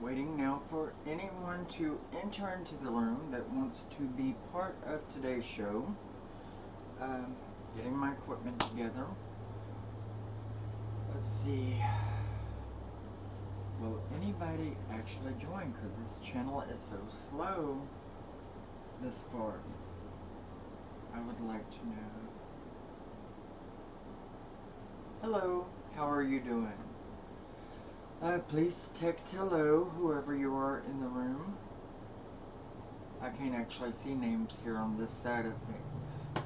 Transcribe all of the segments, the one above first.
Waiting now for anyone to enter into the room that wants to be part of today's show. Getting my equipment together. Let's see. Will anybody actually join? Because this channel is so slow this far. I would like to know. Hello, how are you doing? Please text hello, whoever you are in the room. I can't actually see names here on this side of things.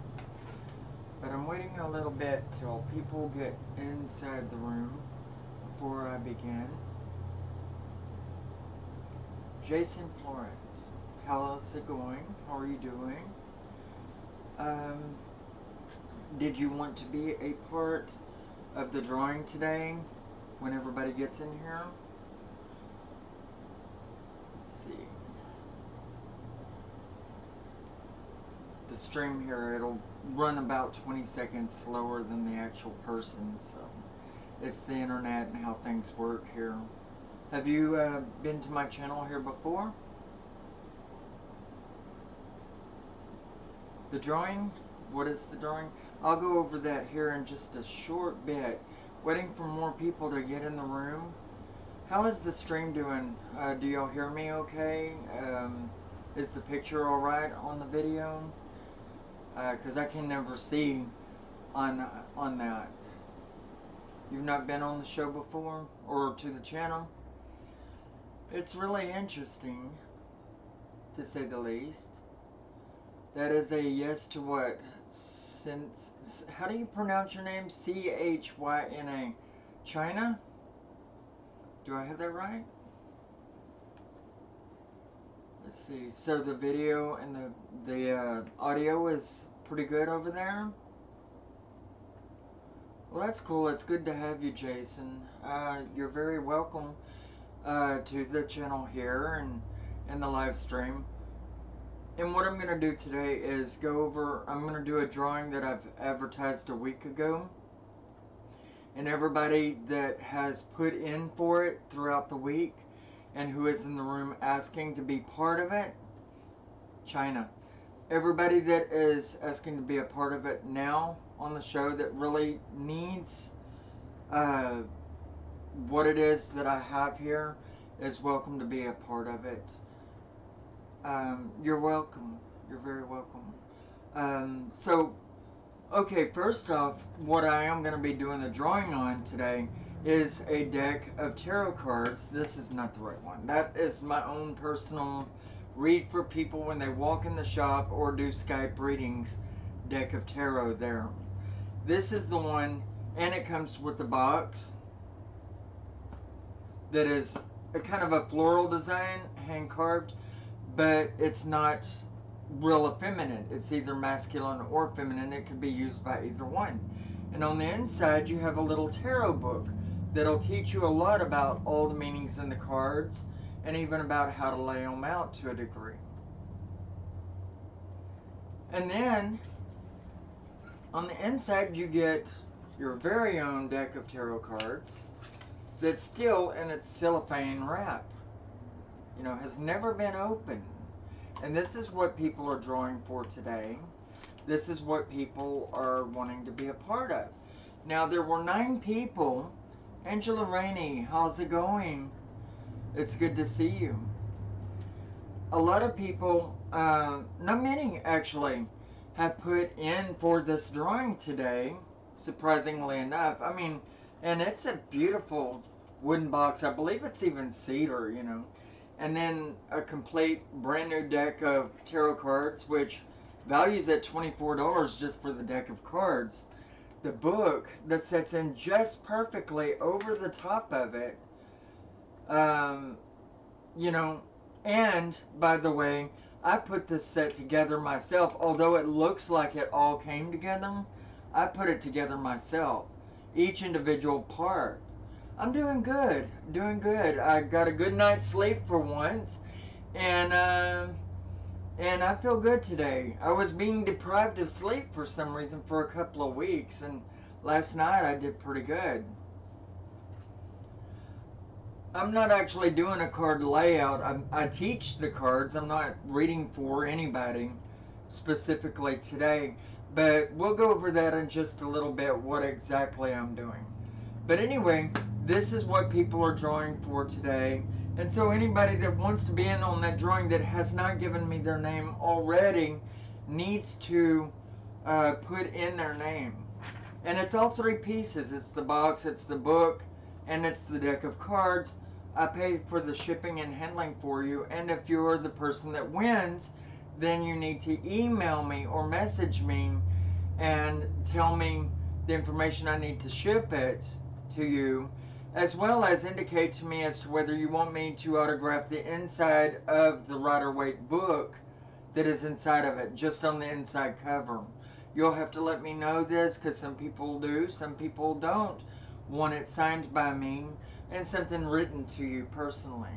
But I'm waiting a little bit till people get inside the room before I begin. Jason Florence, how's it going? How are you doing? Did you want to be a part of the drawing today when everybody gets in here? Let's see. The stream here, it'll run about 20 seconds slower than the actual person, so it's the internet and how things work here. Have you been to my channel here before? The drawing? What is the drawing? I'll go over that here in just a short bit. Waiting for more people to get in the room. How is the stream doing? Do y'all hear me okay? Is the picture alright on the video? Because I can never see on that. You've not been on the show before? Or to the channel? It's really interesting, to say the least. That is a yes to what? How do you pronounce your name? C-H-Y-N-A. China? Do I have that right? Let's see. So the video and the audio is pretty good over there? Well, that's cool. It's good to have you, Jason. You're very welcome to the channel here and the live stream. And what I'm going to do today is I'm going to do a drawing that I've advertised a week ago. And everybody that has put in for it throughout the week and who is in the room asking to be part of it, China. Everybody that is asking to be a part of it now on the show that really needs what it is that I have here is welcome to be a part of it. You're welcome. You're very welcome. Okay, first off, what I am going to be doing the drawing on today is a deck of tarot cards. This is not the right one. That is my own personal read for people when they walk in the shop or do Skype readings deck of tarot there. This is the one, and it comes with the box that is a kind of a floral design, hand carved, but it's not real effeminate. It's either masculine or feminine. It could be used by either one. And on the inside you have a little tarot book that'll teach you a lot about all the meanings in the cards and even about how to lay them out to a degree. And then on the inside you get your very own deck of tarot cards that's still in its cellophane wrap. You know, has never been opened. And this is what people are drawing for today. This is what people are wanting to be a part of. Now, there were 9 people. Angela Rainey, how's it going? It's good to see you. A lot of people, not many actually, have put in for this drawing today, surprisingly enough. I mean, and it's a beautiful wooden box. I believe it's even cedar, you know. And then a complete brand new deck of tarot cards, which values at $24 just for the deck of cards. The book that sets in just perfectly over the top of it. You know, and by the way, I put this set together myself. Although it looks like it all came together, I put it together myself. Each individual part. I'm doing good, doing good. I got a good night's sleep for once, and I feel good today. I was being deprived of sleep for some reason for a couple of weeks, and last night I did pretty good. I'm not actually doing a card layout. I teach the cards. I'm not reading for anybody specifically today. But we'll go over that in just a little bit, what exactly I'm doing. But anyway, this is what people are drawing for today. And so anybody that wants to be in on that drawing that has not given me their name already needs to put in their name. And it's all three pieces. It's the box, it's the book, and it's the deck of cards. I pay for the shipping and handling for you. And if you're the person that wins, then you need to email me or message me and tell me the information I need to ship it to you, as well as indicate to me as to whether you want me to autograph the inside of the Rider-Waite book that is inside of it, just on the inside cover. You'll have to let me know this, because some people do, some people don't want it signed by me and something written to you personally.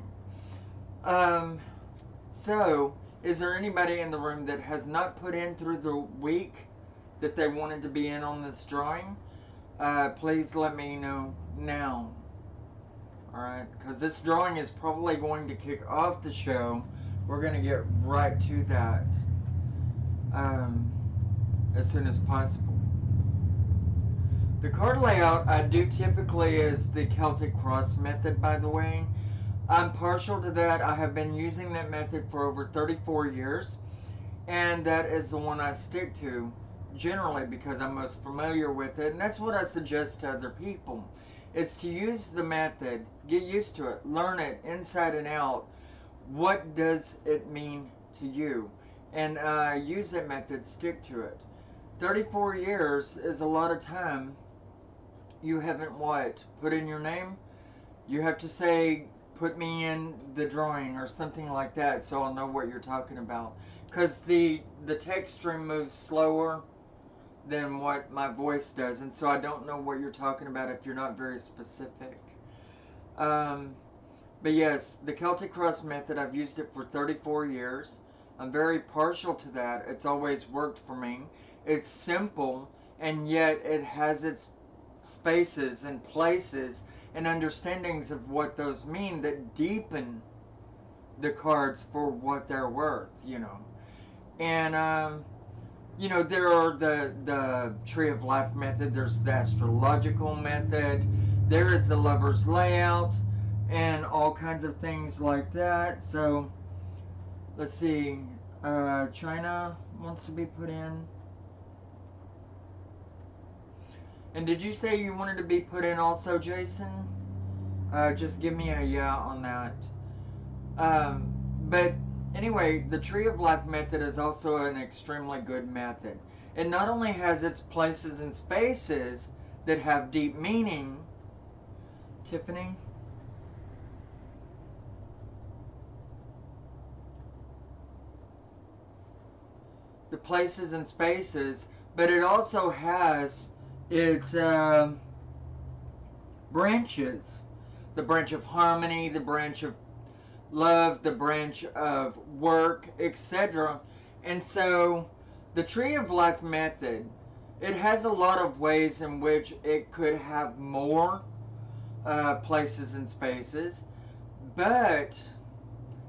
So, is there anybody in the room that has not put in through the week that they wanted to be in on this drawing? Please let me know now. Alright, because this drawing is probably going to kick off the show. We're going to get right to that as soon as possible. The card layout I do typically is the Celtic Cross method, by the way. I'm partial to that. I have been using that method for over 34 years, and that is the one I stick to generally because I'm most familiar with it, and that's what I suggest to other people, is to use the method, get used to it, learn it inside and out. What does it mean to you? And use that method, stick to it. 34 years is a lot of time. You haven't what? Put in your name? You have to say, put me in the drawing or something like that so I'll know what you're talking about. Because the text stream moves slower than what my voice does, and so I don't know what you're talking about if you're not very specific. But yes, the Celtic Cross method, I've used it for 34 years. I'm very partial to that. It's always worked for me. It's simple, and yet it has its spaces and places and understandings of what those mean that deepen the cards for what they're worth, you know. And you know, there are the Tree of Life method, there's the astrological method, there is the Lover's Layout, and all kinds of things like that. So, let's see, China wants to be put in. And did you say you wanted to be put in also, Jason? Just give me a yeah on that. But anyway, the Tree of Life method is also an extremely good method. It not only has its places and spaces that have deep meaning, Tiffany, the places and spaces, but it also has its branches. The branch of harmony, the branch of love, the branch of work, etc. And so the Tree of Life method, it has a lot of ways in which it could have more places and spaces, but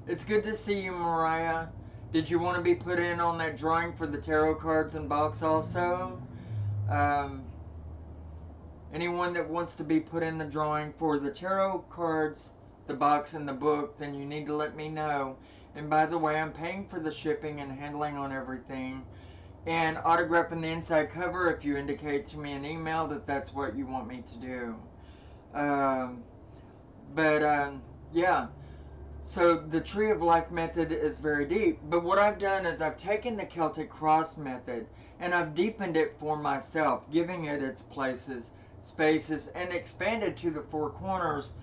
it's good to see you, Mariah. Did you want to be put in on that drawing for the tarot cards and box also? Um, Anyone that wants to be put in the drawing for the tarot cards, the box, and the book, then you need to let me know. And by the way, I'm paying for the shipping and handling on everything, and autographing the inside cover if you indicate to me an email that that's what you want me to do. Yeah. So the Tree of Life method is very deep. But what I've done is I've taken the Celtic Cross method and I've deepened it for myself, giving it its places, spaces, and expanded to the four corners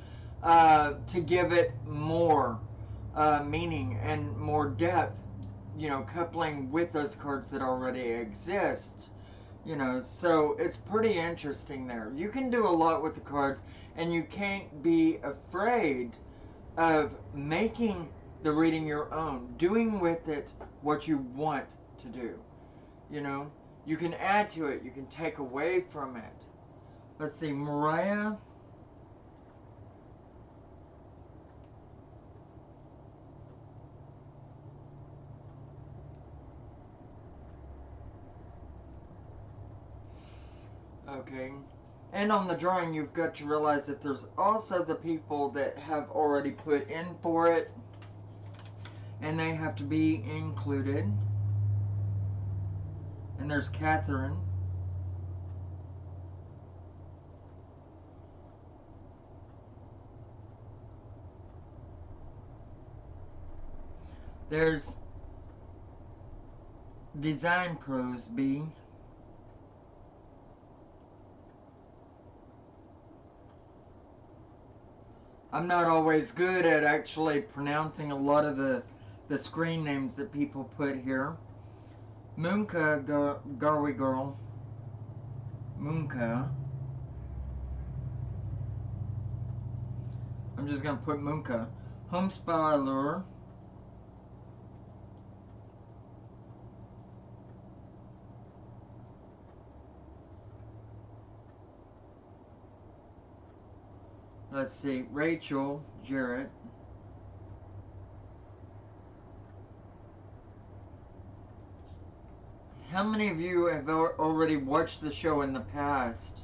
to give it more meaning and more depth, you know, coupling with those cards that already exist. You know, so it's pretty interesting there. You can do a lot with the cards, and you can't be afraid of making the reading your own, doing with it what you want to do. You know, you can add to it, you can take away from it. Let's see, Mariah. Okay. And on the drawing, you've got to realize that there's also the people that have already put in for it, and they have to be included. And there's Catherine. There's Design Pros B. I'm not always good at actually pronouncing a lot of the screen names that people put here. Moonka Garwy Girl. Moonka. I'm just going to put Moonka. Home Spa Allure. Let's see. Rachel Jarrett. How many of you have already watched the show in the past?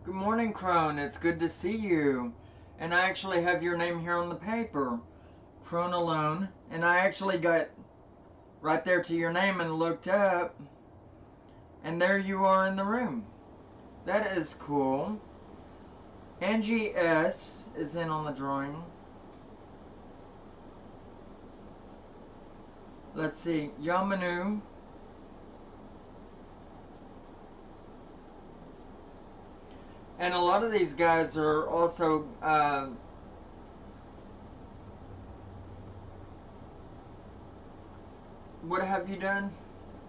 Good morning, Crone. It's good to see you. And I actually have your name here on the paper. Crone Alone. And I actually got right there to your name and looked up. And there you are in the room. That is cool. Angie S. is in on the drawing. Let's see. Yamanu. And a lot of these guys are also what have you done,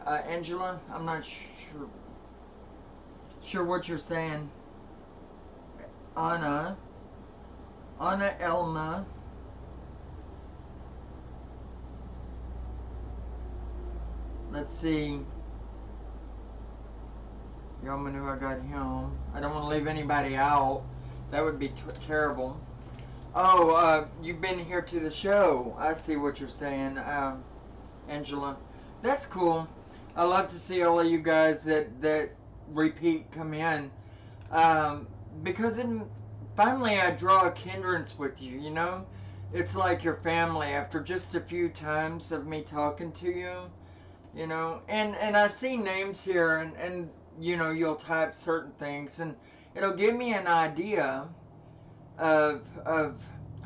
Angela? I'm not sure what you're saying. Ana Elena. Let's see. Yomanu, I got him. I don't want to leave anybody out. That would be terrible. Oh, you've been here to the show. I see what you're saying, Angela. That's cool. I love to see all of you guys that repeat come in. Because finally I draw a kindreds with you, you know? It's like your family after just a few times of me talking to you, you know? And I see names here and you know, you'll type certain things and it'll give me an idea of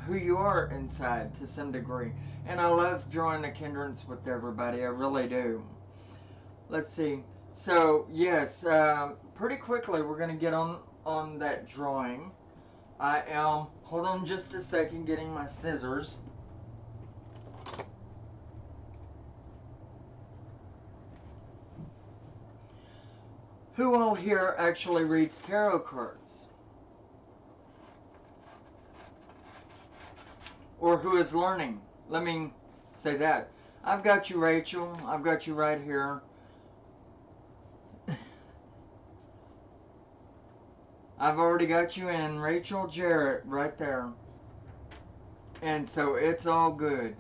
who you are inside to some degree. And I love drawing a kindreds with everybody. I really do. Let's see. So yes, pretty quickly we're gonna get on that drawing. I am. Hold on just a second, getting my scissors. Who all here actually reads tarot cards? Or who is learning? Let me say that. I've got you, Rachel. I've got you right here. I've already got you in. Rachel Jarrett right there. And so it's all good.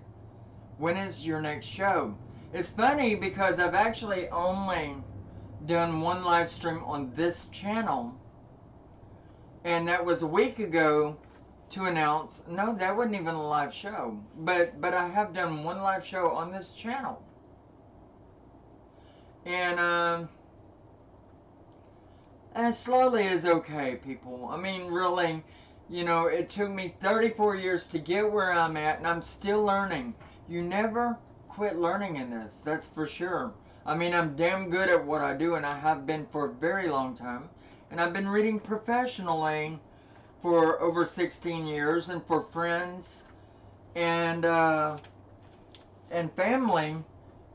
When is your next show? It's funny because I've actually only done one live stream on this channel. And that was a week ago to announce. No, that wasn't even a live show. But I have done one live show on this channel. And slowly is okay, people. I mean, really, you know, it took me 34 years to get where I'm at, and I'm still learning. You never quit learning in this, that's for sure. I mean, I'm damn good at what I do, and I have been for a very long time. And I've been reading professionally for over 16 years, and for friends and family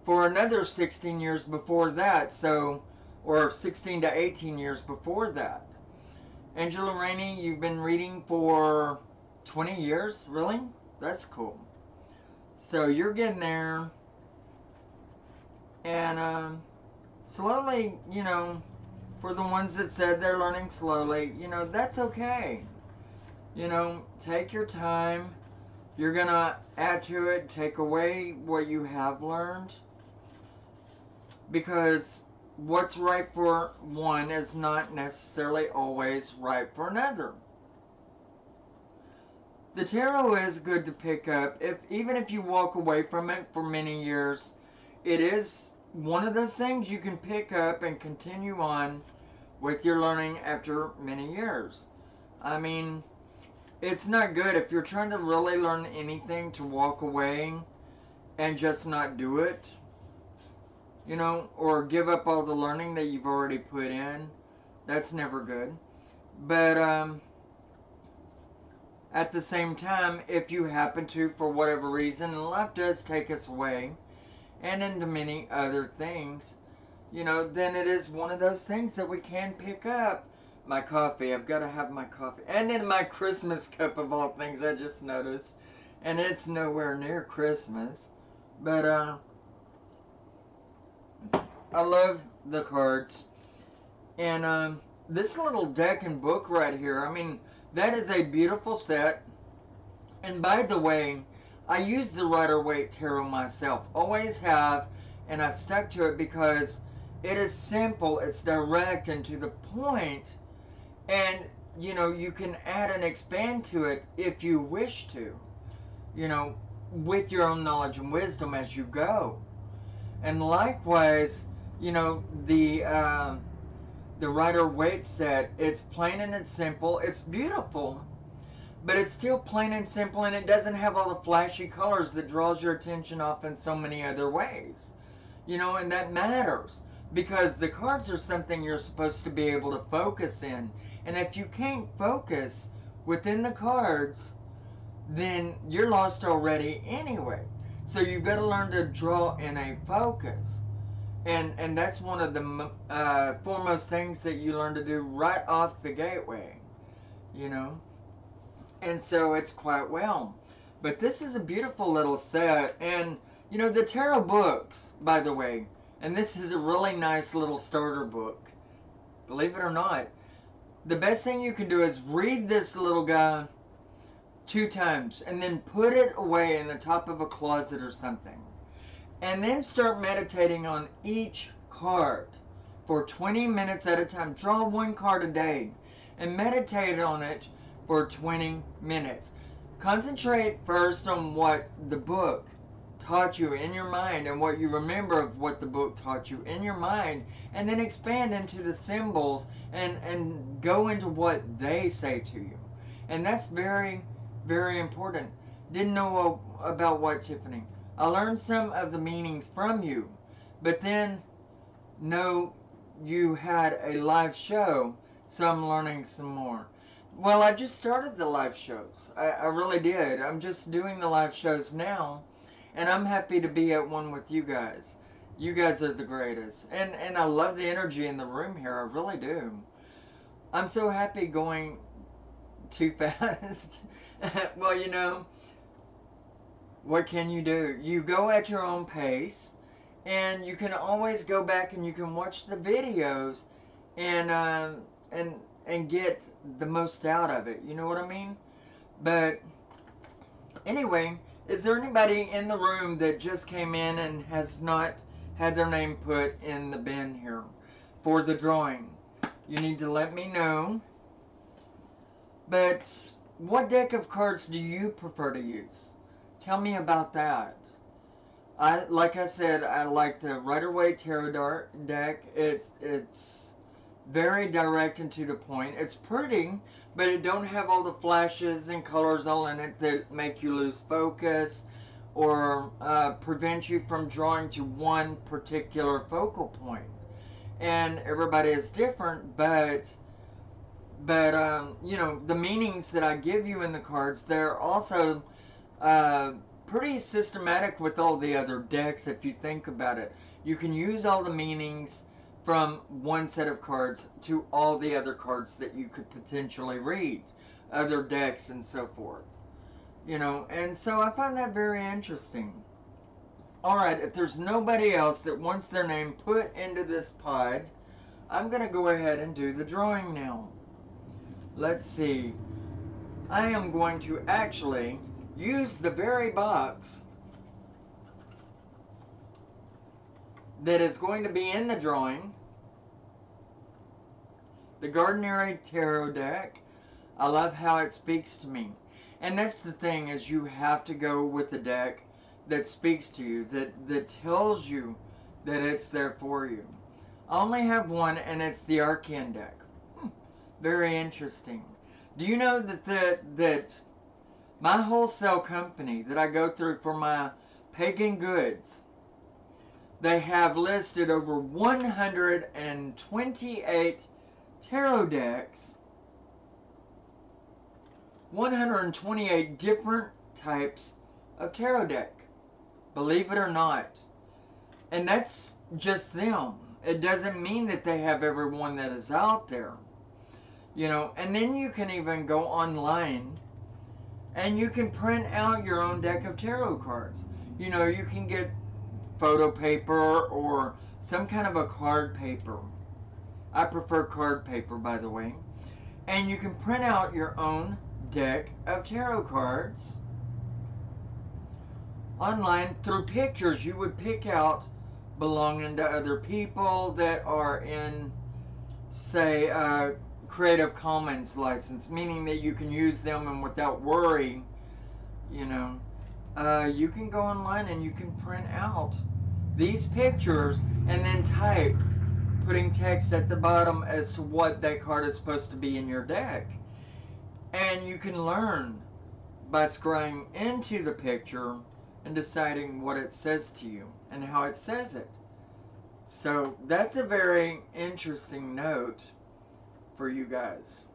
for another 16 years before that. So, or 16 to 18 years before that. Angela Rainey, you've been reading for 20 years? Really? That's cool. So you're getting there. And slowly, you know, for the ones that said they're learning slowly, you know, that's okay. You know, take your time. You're going to add to it, take away what you have learned. Because what's right for one is not necessarily always right for another. The tarot is good to pick up, even if you walk away from it for many years. It is one of those things you can pick up and continue on with your learning after many years. I mean, it's not good if you're trying to really learn anything to walk away and just not do it, you know, or give up all the learning that you've already put in. That's never good. But at the same time, if you happen to, for whatever reason, and life does take us away and into many other things, you know, then it is one of those things that we can pick up. My coffee, I've got to have my coffee. And then my Christmas cup of all things, I just noticed. And it's nowhere near Christmas. But, I love the cards. And, this little deck and book right here, I mean, that is a beautiful set. And by the way, I use the Rider-Waite Tarot myself. Always have, and I've stuck to it because it is simple, it's direct and to the point, and you know, you can add and expand to it if you wish to, you know, with your own knowledge and wisdom as you go. And likewise, you know, the Rider-Waite set, it's plain and it's simple, it's beautiful, but it's still plain and simple, and it doesn't have all the flashy colors that draws your attention off in so many other ways. You know, and that matters because the cards are something you're supposed to be able to focus in. And if you can't focus within the cards, then you're lost already anyway. So you've got to learn to draw in a focus. And that's one of the foremost things that you learn to do right off the gateway, you know. And so it's quite well. But this is a beautiful little set. And, you know, the tarot books, by the way, and this is a really nice little starter book. Believe it or not, the best thing you can do is read this little guy 2 times and then put it away in the top of a closet or something. And then start meditating on each card for 20 minutes at a time. Draw 1 card a day and meditate on it for 20 minutes. Concentrate first on what the book taught you in your mind and what you remember of what the book taught you in your mind, and then expand into the symbols and go into what they say to you. And that's very, very important. Didn't know about what, Tiffany? I learned some of the meanings from you, but then know you had a live show, so I'm learning some more. Well, I just started the live shows. I really did. I'm just doing the live shows now, and I'm happy to be at one with you guys. You guys are the greatest. And I love the energy in the room here. I really do. I'm so happy going too fast. Well, you know, what can you do? You go at your own pace, and you can always go back and you can watch the videos and get the most out of it. You know what I mean? But anyway, is there anybody in the room that just came in and has not had their name put in the bin here for the drawing? You need to let me know. But what deck of cards do you prefer to use? Tell me about that. Like I said, I like the Rider-Waite Tarot deck. It's very direct and to the point. It's pretty, but it don't have all the flashes and colors all in it that make you lose focus or prevent you from drawing to one particular focal point. And everybody is different, but you know, the meanings that I give you in the cards, they're also pretty systematic with all the other decks if you think about it. You can use all the meanings from one set of cards to all the other cards that you could potentially read, other decks and so forth. You know, and so I find that very interesting. Alright, if there's nobody else that wants their name put into this pod, I'm going to go ahead and do the drawing now. Let's see. I am going to actually use the very box that is going to be in the drawing, the Gardneri Tarot deck. I love how it speaks to me. And that's the thing, is you have to go with the deck that speaks to you, that tells you that it's there for you. I only have one, and it's the Arcan deck. Very interesting. Do you know that my wholesale company that I go through for my Pagan goods, they have listed over 128 tarot decks, 128 different types of tarot deck, believe it or not. And that's just them. It doesn't mean that they have everyone that is out there. You know, and then you can even go online and you can print out your own deck of tarot cards. You know, you can get photo paper or some kind of a card paper. I prefer card paper, by the way. And you can print out your own deck of tarot cards online through pictures you would pick out belonging to other people that are in, say, Creative Commons license, meaning that you can use them and without worry, you know, you can go online and you can print out these pictures and then type, putting text at the bottom as to what that card is supposed to be in your deck. And you can learn by scrolling into the picture and deciding what it says to you and how it says it. So that's a very interesting note for you guys.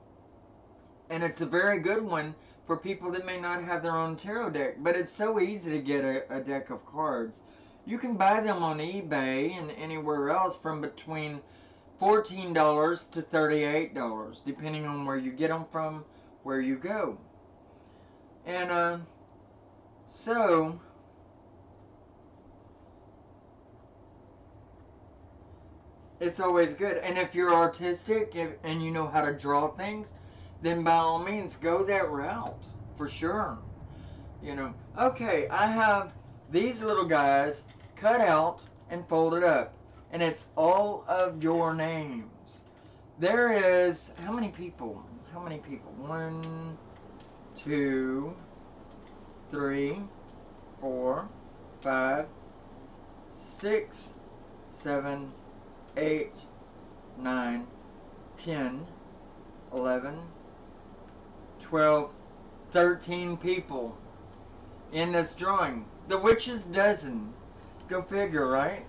And it's a very good one for people that may not have their own tarot deck. But it's so easy to get a deck of cards. You can buy them on eBay and anywhere else from between $14 to $38, depending on where you get them from, where you go. And so it's always good. And if you're artistic and you know how to draw things, then by all means go that route for sure. You know, okay, I have these little guys cut out and folded up, and it's all of your names. There is, how many people? How many people? 1, 2, 3, 4, 5, 6, 7, 8, 9, 10, 11, 12, 13 people in this drawing. The witch's dozen. Go figure, right?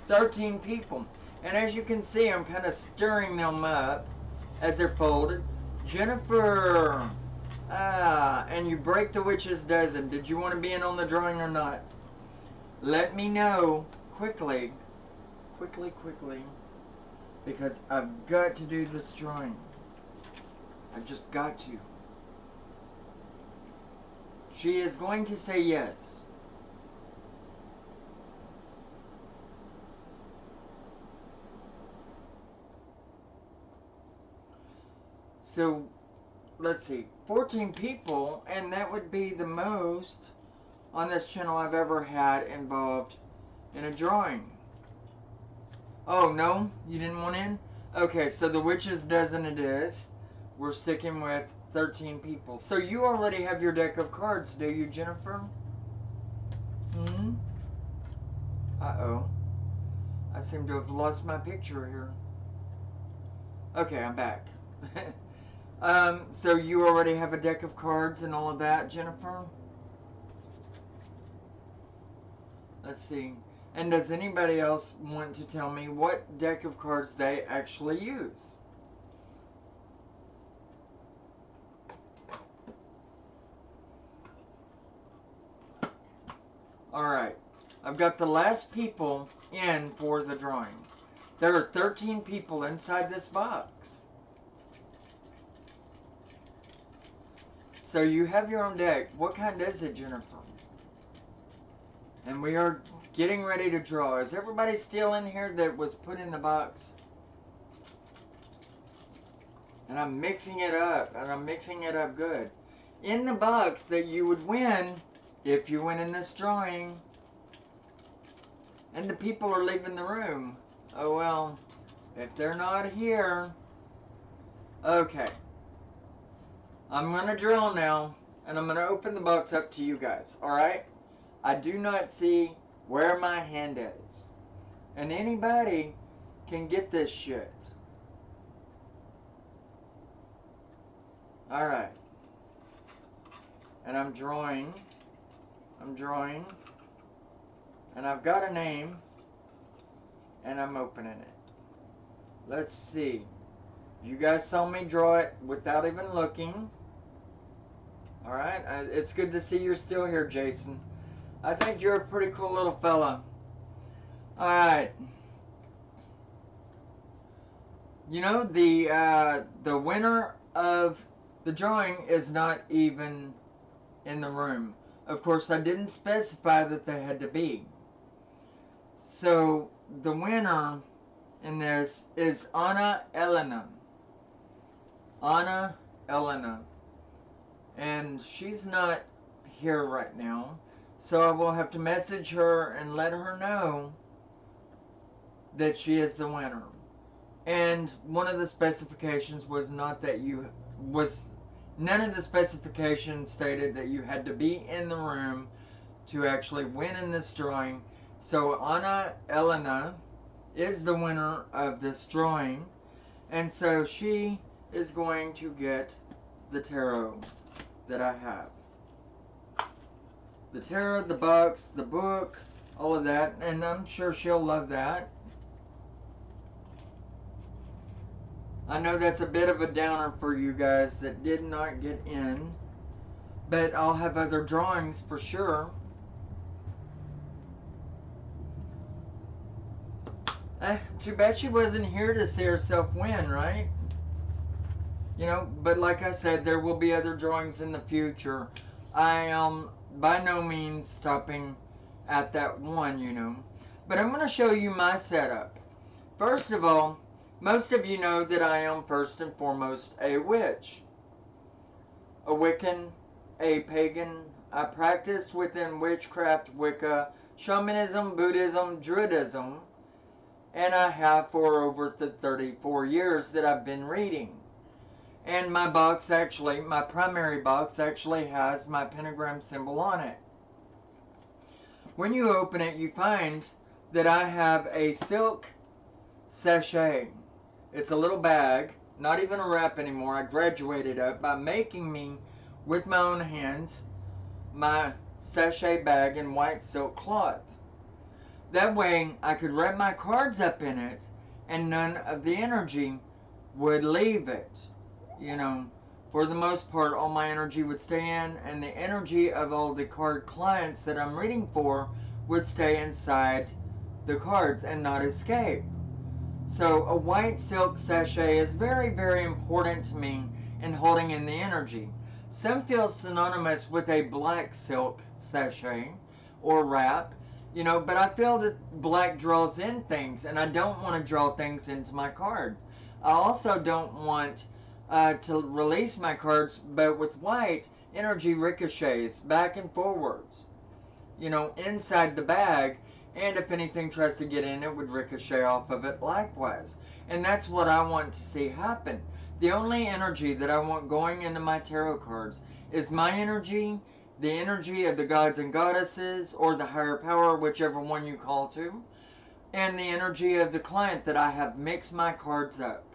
13 people. And as you can see, I'm kind of stirring them up as they're folded. Jennifer! And you break the witch's dozen. Did you want to be in on the drawing or not? Let me know quickly. Quickly. Because I've got to do this drawing. I've just got to. She is going to say yes. So, let's see, 14 people, and that would be the most on this channel I've ever had involved in a drawing. Oh, no? You didn't want in? Okay, so the witch's dozen it is. We're sticking with 13 people. So you already have your deck of cards, do you, Jennifer? Uh-oh. I seem to have lost my picture here. Okay, I'm back. So you already have a deck of cards and all of that, Jennifer? Let's see. And does anybody else want to tell me what deck of cards they actually use? Alright. I've got the last people in for the drawing. There are 13 people inside this box. So you have your own deck. What kind is it, Jennifer? And we are getting ready to draw. Is everybody still in here that was put in the box? And I'm mixing it up. And I'm mixing it up good. in the box that you would win if you win in this drawing. And the people are leaving the room. Oh well, if they're not here. Okay. I'm going to draw now, and I'm going to open the box up to you guys, alright? I do not see where my hand is. And anybody can get this shit. Alright. And I'm drawing. And I've got a name. And I'm opening it. Let's see. You guys saw me draw it without even looking. Alright, it's good to see you're still here, Jason. I think you're a pretty cool little fella. Alright. You know, the winner of the drawing is not even in the room. Of course, I didn't specify that they had to be. So, the winner in this is Ana Elena. Ana Elena. And she's not here right now. So I will have to message her and let her know that she is the winner. And one of the specifications was not that you none of the specifications stated that you had to be in the room to actually win in this drawing. So Ana Elena is the winner of this drawing, and so she is going to get the tarot that I have. The tarot, the box, the book, all of that, and I'm sure she'll love that. I know that's a bit of a downer for you guys that did not get in, but I'll have other drawings for sure. Too bad she wasn't here to see herself win, right? You know, but like I said, there will be other drawings in the future. I am by no means stopping at that one, you know. But I'm going to show you my setup. First of all, most of you know that I am first and foremost a witch. A Wiccan, a pagan. I practice within witchcraft, Wicca, shamanism, Buddhism, Druidism, and I have for over the 34 years that I've been reading. And my box actually, my primary box actually has my pentagram symbol on it. When you open it, you find that I have a silk sachet. It's a little bag, not even a wrap anymore. I graduated it by making me, with my own hands, my sachet bag in white silk cloth. That way I could wrap my cards up in it and none of the energy would leave it. You know, for the most part, all my energy would stay in, and the energy of all the card clients that I'm reading for would stay inside the cards and not escape. So a white silk sachet is very, very important to me in holding in the energy. Some feel synonymous with a black silk sachet or wrap, you know, but I feel that black draws in things, and I don't want to draw things into my cards. I also don't want to release my cards, but with white, energy ricochets back and forwards, you know, inside the bag, and if anything tries to get in, it would ricochet off of it likewise. And that's what I want to see happen. The only energy that I want going into my tarot cards is my energy, the energy of the gods and goddesses, or the higher power, whichever one you call to, and the energy of the client that I have mixed my cards up.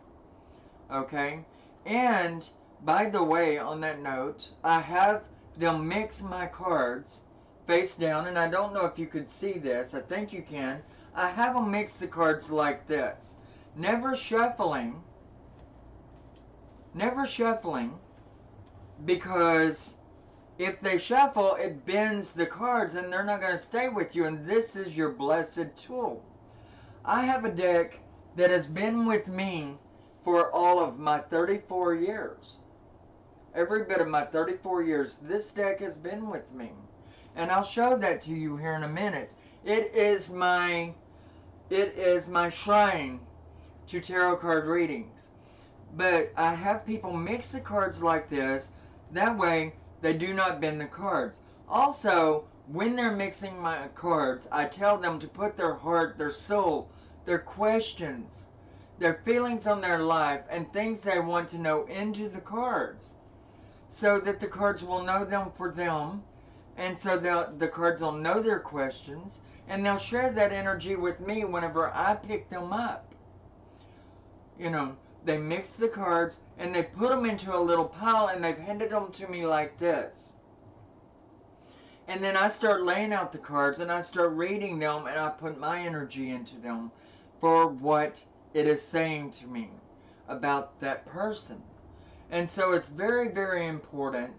Okay? And, by the way, on that note, I have them mix my cards face down, and I don't know if you could see this. I think you can. I have them mix the cards like this. Never shuffling. Never shuffling, because if they shuffle, it bends the cards, and they're not going to stay with you, and this is your blessed tool. I have a deck that has been with me for all of my 34 years. Every bit of my 34 years, this deck has been with me. And I'll show that to you here in a minute. It is my shrine to tarot card readings. But I have people mix the cards like this. That way, They do not bend the cards. Also, when they're mixing my cards, I tell them to put their heart, their soul, their questions, their feelings on their life, and things they want to know into the cards, so that the cards will know them for them, and so the cards will know their questions, and they'll share that energy with me whenever I pick them up. You know, they mix the cards and they put them into a little pile and they've handed them to me like this. And then I start laying out the cards and I start reading them and I put my energy into them for what it is saying to me about that person. And so it's very, very important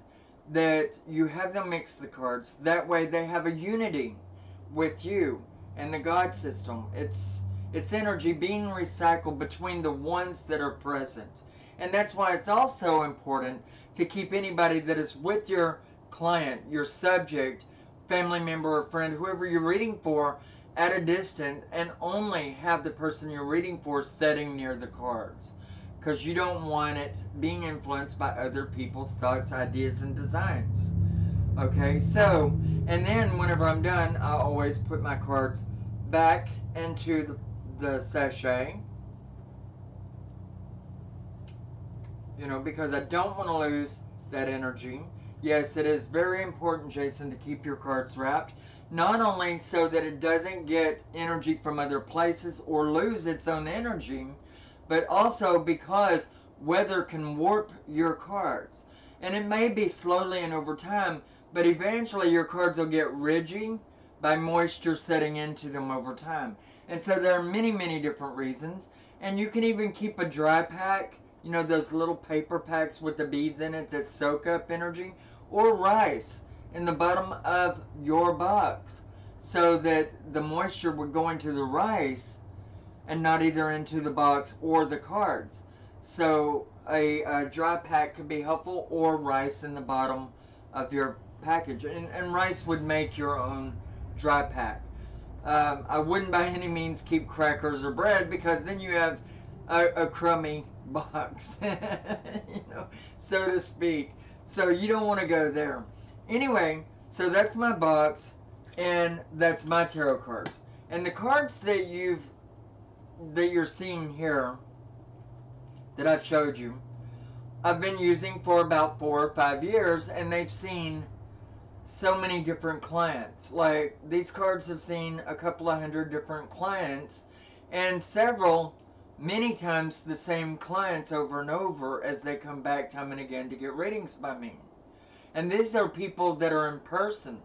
that you have them mix the cards. That way they have a unity with you and the God system. It's energy being recycled between the ones that are present. And that's why it's also important to keep anybody that is with your client, your subject, family member or friend, whoever you're reading for, at a distance, and only have the person you're reading for sitting near the cards, because you don't want it being influenced by other people's thoughts, ideas, and designs. Okay, so, and then whenever I'm done, I always put my cards back into the sachet, you know, because I don't want to lose that energy. Yes, it is very important, Jason, to keep your cards wrapped, not only so that it doesn't get energy from other places or lose its own energy, but also because weather can warp your cards. And it may be slowly and over time, but eventually your cards will get ridgy by moisture setting into them over time. And so there are many, many different reasons. And you can even keep a dry pack, you know, those little paper packs with the beads in it that soak up energy, or rice in the bottom of your box, so that the moisture would go into the rice and not either into the box or the cards. So a dry pack could be helpful, or rice in the bottom of your package. And rice would make your own dry pack. I wouldn't by any means keep crackers or bread, because then you have a crummy box, you know, so to speak. So you don't want to go there. Anyway, so that's my box, and that's my tarot cards. And the cards that you're seeing here, that I've showed you, I've been using for about 4 or 5 years, and they've seen so many different clients. Like, these cards have seen a couple of hundred different clients, and several, many times the same clients over and over, as they come back time and again to get readings by me. And these are people that are in person,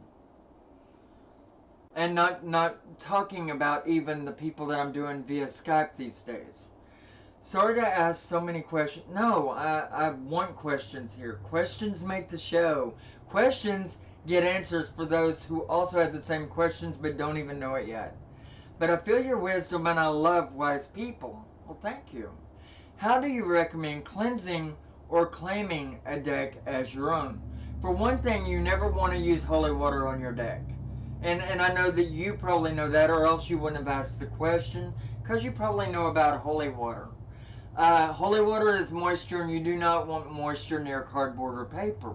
and not talking about even the people that I'm doing via Skype these days. Sorry to ask so many questions. No, I want questions here. Questions make the show. Questions get answers for those who also have the same questions but don't even know it yet. But I feel your wisdom and I love wise people. Well, thank you. How do you recommend cleansing or claiming a deck as your own? For one thing, you never want to use holy water on your deck. And I know that you probably know that, or else you wouldn't have asked the question, because you probably know about holy water. Holy water is moisture, and you do not want moisture near cardboard or paper.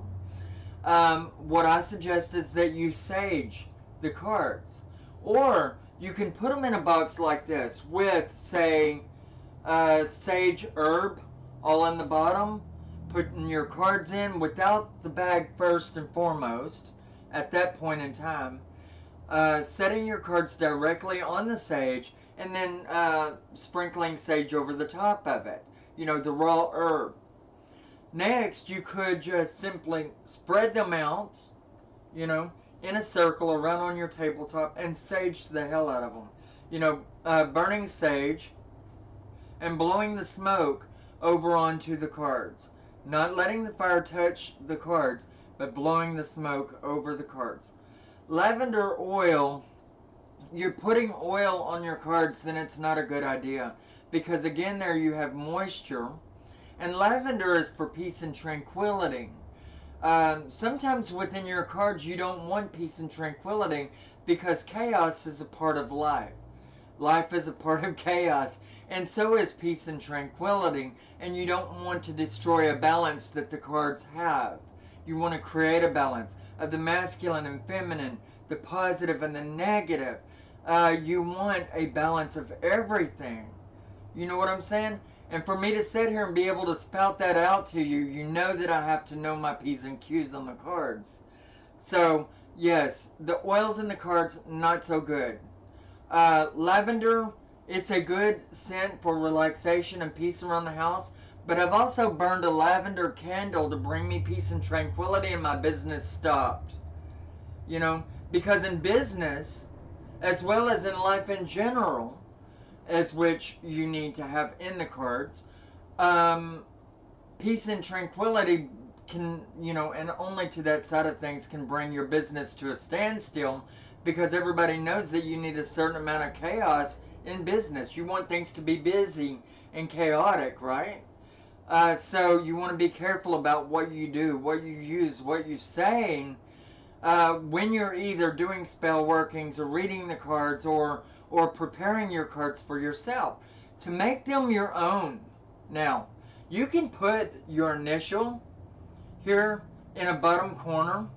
What I suggest is that you sage the cards. Or you can put them in a box like this with, say, sage herb all in the bottom, putting your cards in without the bag first and foremost at that point in time, setting your cards directly on the sage, and then sprinkling sage over the top of it, you know, the raw herb. Next, you could just simply spread them out, you know, in a circle around on your tabletop, and sage the hell out of them. You know, burning sage and blowing the smoke over onto the cards. Not letting the fire touch the cards, but blowing the smoke over the cards. Lavender oil, you're putting oil on your cards, then it's not a good idea. Because again, there you have moisture. And lavender is for peace and tranquility. Sometimes within your cards, you don't want peace and tranquility, because chaos is a part of life. Life is a part of chaos, and so is peace and tranquility, and you don't want to destroy a balance that the cards have. You want to create a balance of the masculine and feminine, the positive and the negative. You want a balance of everything. You know what I'm saying? And for me to sit here and be able to spout that out to you, you know that I have to know my P's and Q's on the cards. So, yes, the oils in the cards, not so good. Lavender, it's a good scent for relaxation and peace around the house. But I've also burned a lavender candle to bring me peace and tranquility, and my business stopped. You know, because in business, as well as in life in general, as which you need to have in the cards, um, peace and tranquility can, and only to that side of things can bring your business to a standstill, because everybody knows that you need a certain amount of chaos in business. You want things to be busy and chaotic, right? So you want to be careful about what you do, what you use, what you say when you're either doing spell workings or reading the cards, or preparing your cards for yourself to make them your own. Now, you can put your initial here in a bottom corner.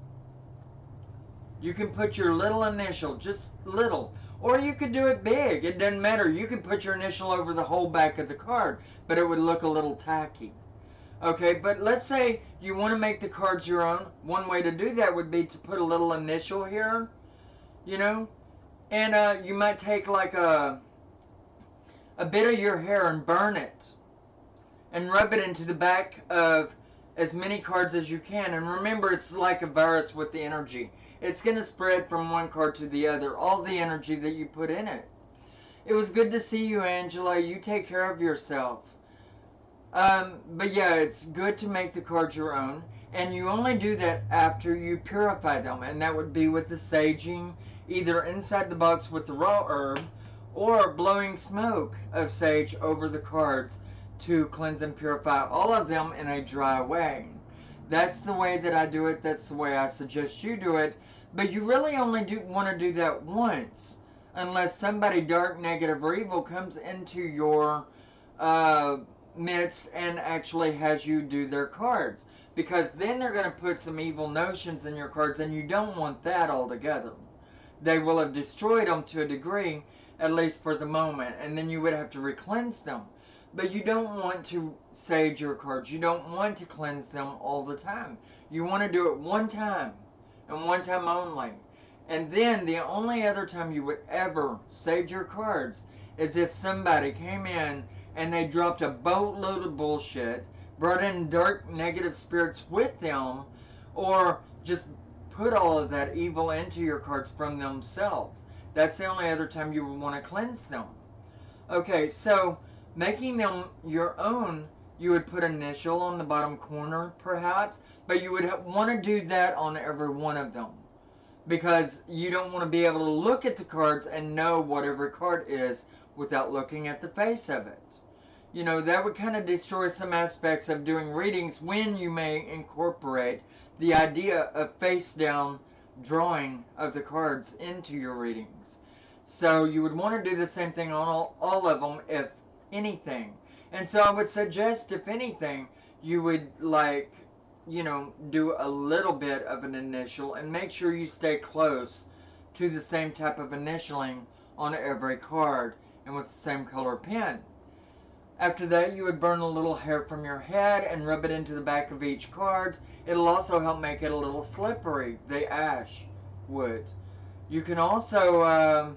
You can put your little initial, just little. Or you could do it big. It doesn't matter. You could put your initial over the whole back of the card, but it would look a little tacky. Okay, but let's say you want to make the cards your own. One way to do that would be to put a little initial here, you know, and you might take like a bit of your hair and burn it and rub it into the back of as many cards as you can. And remember, it's like a virus with the energy. It's going to spread from one card to the other, all the energy that you put in it. It was good to see you, Angela. You take care of yourself. But yeah, it's good to make the cards your own. And you only do that after you purify them. And that would be with the saging, either inside the box with the raw herb, or blowing smoke of sage over the cards to cleanse and purify all of them in a dry way. That's the way that I do it. That's the way I suggest you do it. But you really only want to do that once, unless somebody dark, negative, or evil comes into your midst and actually has you do their cards. Because then they're going to put some evil notions in your cards, and you don't want that altogether. They will have destroyed them to a degree, at least for the moment, and then you would have to re-cleanse them. But you don't want to sage your cards. You don't want to cleanse them all the time. You want to do it one time, and one time only. And then the only other time you would ever sage your cards is if somebody came in and they dropped a boatload of bullshit, brought in dark negative spirits with them, or just put all of that evil into your cards from themselves. That's the only other time you would want to cleanse them. Okay, so making them your own, you would put initial on the bottom corner perhaps, but you would want to do that on every one of them, because you don't want to be able to look at the cards and know what every card is without looking at the face of it. You know, that would kind of destroy some aspects of doing readings when you may incorporate the idea of face down drawing of the cards into your readings. So you would want to do the same thing on all of them, if anything. And so I would suggest, if anything, you would do a little bit of an initial, and make sure you stay close to the same type of initialing on every card and with the same color pen. After that, you would burn a little hair from your head and rub it into the back of each card. It'll also help make it a little slippery, the ash would. You can also,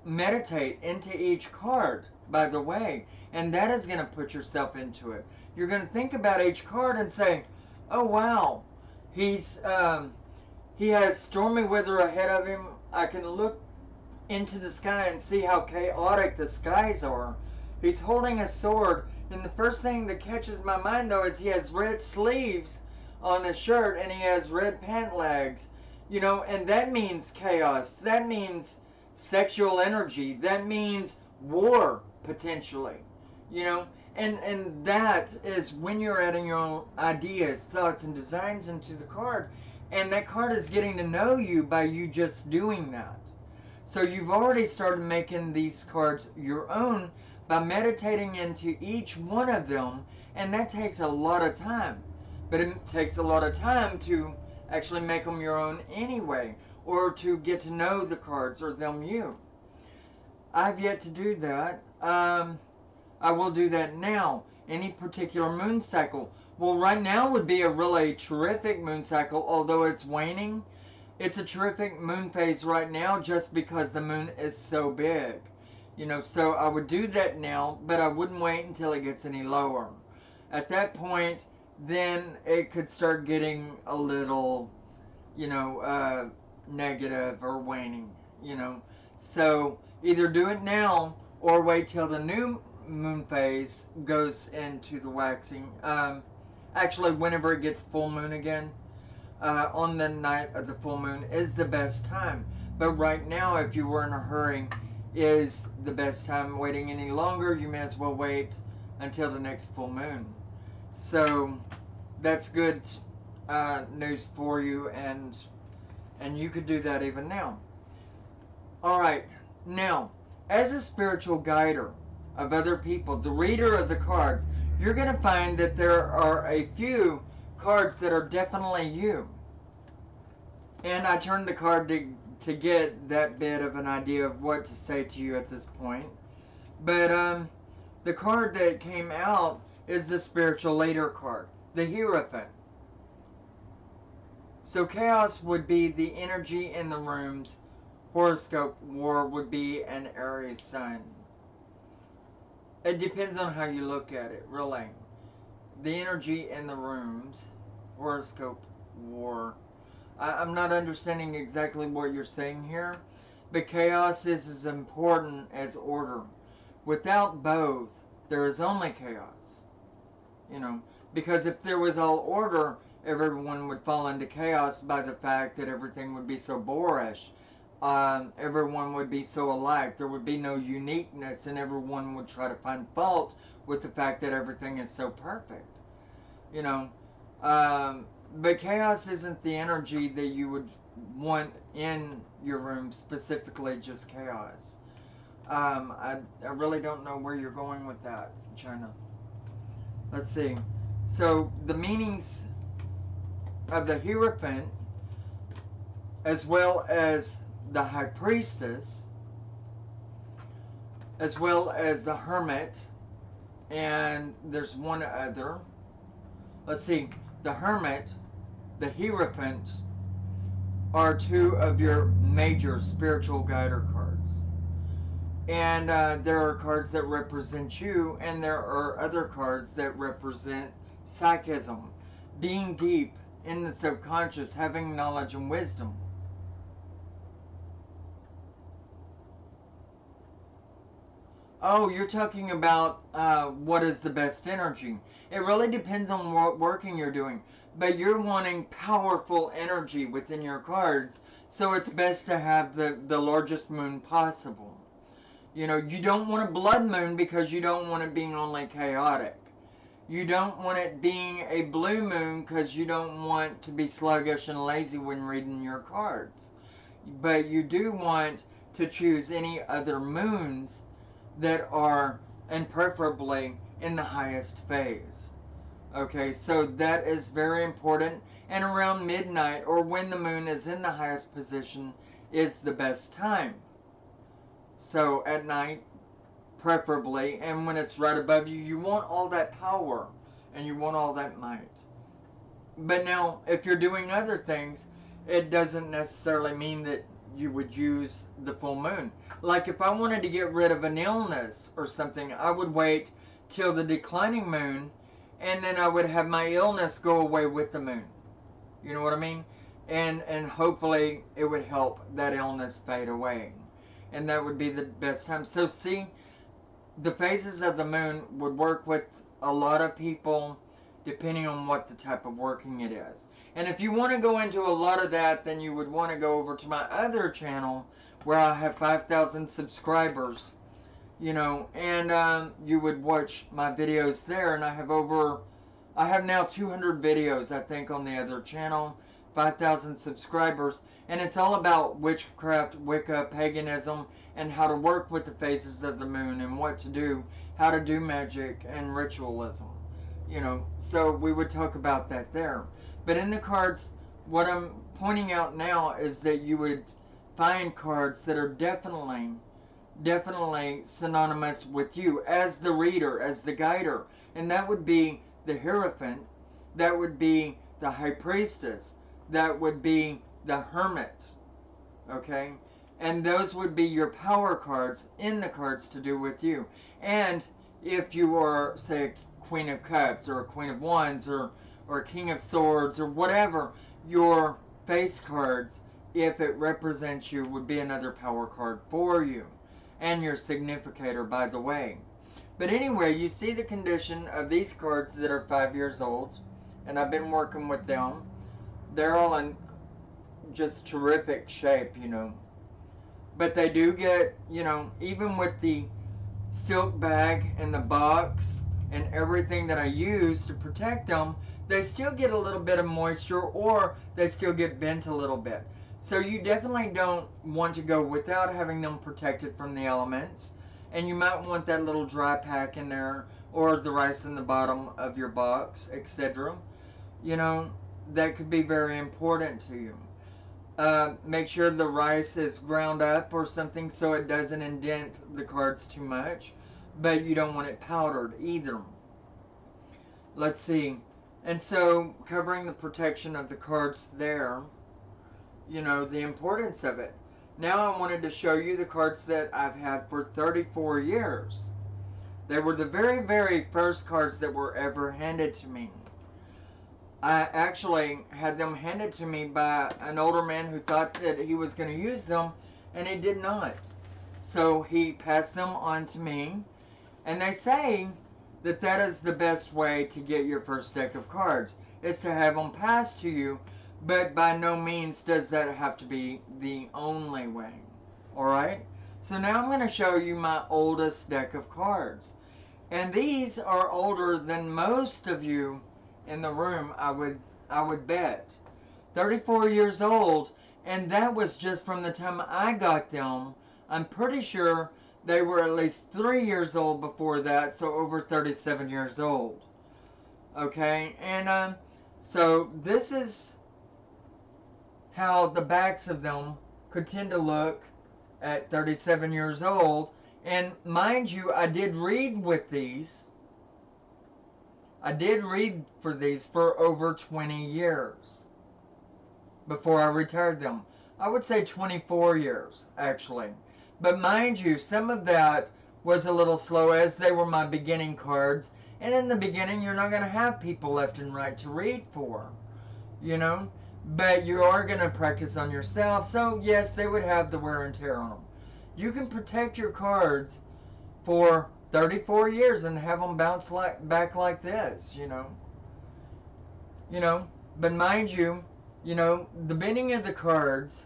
meditate into each card, by the way, and that is going to put yourself into it. You're going to think about each card and say, oh wow, he has stormy weather ahead of him. I can look into the sky and see how chaotic the skies are. He's holding a sword, and the first thing that catches my mind, though, is he has red sleeves on his shirt, and he has red pant legs. And that means chaos. That means sexual energy. That means war, potentially. And that is when you're adding your own ideas, thoughts, and designs into the card, and that card is getting to know you by you just doing that. So you've already started making these cards your own by meditating into each one of them, and that takes a lot of time. but it takes a lot of time to actually make them your own anyway, or to get to know the cards or them you. I've yet to do that. I will do that now. Any particular moon cycle? Well, right now would be a really terrific moon cycle, although it's waning. It's a terrific moon phase right now just because the moon is so big. You know, so I would do that now, but I wouldn't wait until it gets any lower. At that point, then it could start getting a little, negative or waning, you know. So either do it now or wait till the new moon phase goes into the waxing. Actually, whenever it gets full moon again, on the night of the full moon is the best time. But right now, if you were in a hurry, is the best time. Waiting any longer, you may as well wait until the next full moon. So that's good news for you, and you could do that even now. All right, now as a spiritual guider of other people, the reader of the cards, you're going to find that there are a few cards that are definitely you. And I turned the card to get that bit of an idea of what to say to you at this point. But the card that came out is the spiritual leader card, the Hierophant. So chaos would be the energy in the rooms. Horoscope war would be an Aries sun. It depends on how you look at it, really. The energy in the rooms, horoscope war. I'm not understanding exactly what you're saying here, but chaos is as important as order. Without both, there is only chaos. You know, because if there was all order, everyone would fall into chaos by the fact that everything would be so boorish. Everyone would be so alike. There would be no uniqueness, and everyone would try to find fault with the fact that everything is so perfect. You know, but chaos isn't the energy that you would want in your room, specifically just chaos. I really don't know where you're going with that, China. Let's see. So the meanings of the Hierophant, as well as the High Priestess, as well as the Hermit, and there's one other. Let's see. The Hermit, the Hierophant, are two of your major spiritual guider cards. And there are cards that represent you, and there are other cards that represent psychism, being deep in the subconscious, having knowledge and wisdom. Oh, you're talking about what is the best energy. It really depends on what working you're doing. But you're wanting powerful energy within your cards, so it's best to have the largest moon possible. You know, you don't want a blood moon because you don't want it being only chaotic. You don't want it being a blue moon because you don't want to be sluggish and lazy when reading your cards. But you do want to choose any other moons that are, and preferably, in the highest phase. Okay, so that is very important. And around midnight, or when the moon is in the highest position, is the best time. So at night, preferably, and when it's right above you, you want all that power and you want all that might. But now, if you're doing other things, it doesn't necessarily mean that you would use the full moon. Like if I wanted to get rid of an illness or something, I would wait till the declining moon, and then I would have my illness go away with the moon. You know what I mean? And hopefully it would help that illness fade away. And that would be the best time. So see, the phases of the moon would work with a lot of people depending on what the type of working it is. And if you want to go into a lot of that, then you would want to go over to my other channel where I have 5,000 subscribers, you know, and you would watch my videos there. And I have now 200 videos, I think, on the other channel, 5,000 subscribers, and it's all about witchcraft, Wicca, paganism, and how to work with the phases of the moon and what to do, how to do magic and ritualism. You know, so we would talk about that there. But in the cards, what I'm pointing out now is that you would find cards that are definitely synonymous with you as the reader, as the guider. And that would be the Hierophant, that would be the High Priestess, that would be the Hermit, okay? And those would be your power cards in the cards to do with you. And if you are, say, a Queen of Cups or a Queen of Wands or a King of Swords or whatever, your face cards, if it represents you, would be another power card for you. And your significator, by the way. But anyway, you see the condition of these cards that are 5 years old, and I've been working with them. They're all in just terrific shape, you know. But they do get, you know, even with the silk bag and the box and everything that I use to protect them, they still get a little bit of moisture or they still get bent a little bit. So you definitely don't want to go without having them protected from the elements. And you might want that little dry pack in there or the rice in the bottom of your box, etc. You know, that could be very important to you. Make sure the rice is ground up or something so it doesn't indent the cards too much, but you don't want it powdered either. Let's see. And so covering the protection of the cards there, you know, the importance of it. Now I wanted to show you the cards that I've had for 34 years. They were the very, very first cards that were ever handed to me. I actually had them handed to me by an older man who thought that he was going to use them, and he did not. So he passed them on to me, and they say that that is the best way to get your first deck of cards, is to have them passed to you, but by no means does that have to be the only way. Alright? So now I'm going to show you my oldest deck of cards. And these are older than most of you in the room, I would bet. 34 years old, and that was just from the time I got them. I'm pretty sure they were at least 3 years old before that, so over 37 years old. Okay, and so this is how the backs of them could tend to look at 37 years old. And mind you, I did read with these. I did read for these for over 20 years before I retired them. I would say 24 years, actually. But mind you, some of that was a little slow as they were my beginning cards. And in the beginning, you're not going to have people left and right to read for, you know. But you are going to practice on yourself. So, yes, they would have the wear and tear on them. You can protect your cards for 34 years and have them bounce back like this, you know. You know, but mind you, you know, the bending of the cards